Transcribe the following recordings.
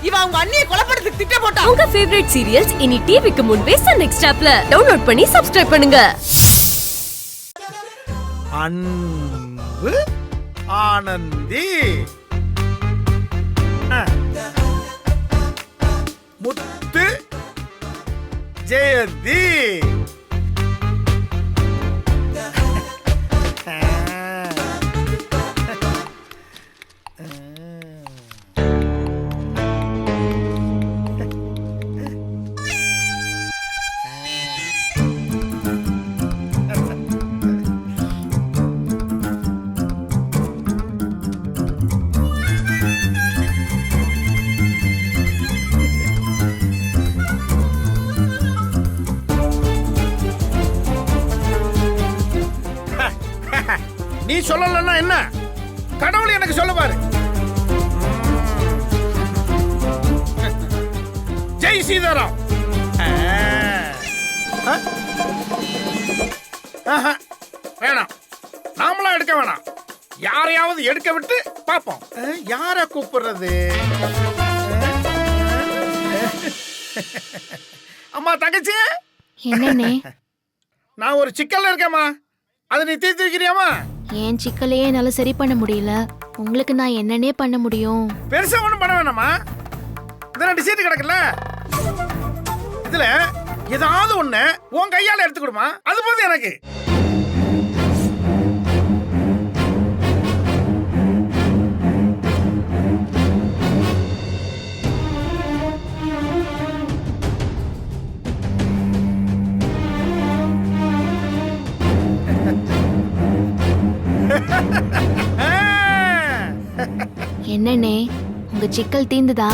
இவன் அவங்க அண்ணியை கொலைப்படுறதுக்கு திட்டம் போட்டான். உங்க ஃபேவரட் சீரியல்ஸ் இனி டிவிக்கு முன்பே சன் நெக்ஸ்ட் ஆப்ல டவுன்லோட் பண்ணி சப்ஸ்கிரைப் பண்ணுங்க. அன்பு ஆனந்தி, முத்து ஜெயந்தி, நீ சொல்லலன்னா என்ன, கடவுள் எனக்கு சொல்ல பாரு. ஜெய் சீதாராம். வேணாம், நாமளா எடுக்க வேணாம், யாரையாவது எடுக்க விட்டு பாப்போம். யார கூப்பிடுறது? அம்மா தங்கச்சி, என்னண்ணே? நான் ஒரு சிக்கல்ல இருக்கேம்மா, அதை நீ தீர்த்து வைக்கிறியாமா? என் சிக்கலையே என்னால சரி பண்ண முடியல, உங்களுக்கு நான் என்னன்னே பண்ண முடியும்? பெருசா ஒண்ணும் பண்ண வேணாமா, இதெல்லாம் டிசைட் கிடக்குல்ல, இதுல ஏதாவது ஒண்ணு உன் கையால எடுத்துக்கிடுமா, அது போதும் எனக்கு. என்னண்ணே, உங்க சிக்கல் தீந்துதா?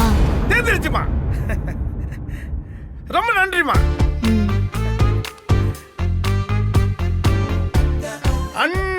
தீர்ந்துருச்சுமா, ரொம்ப நன்றிமா. ம். அண்ணா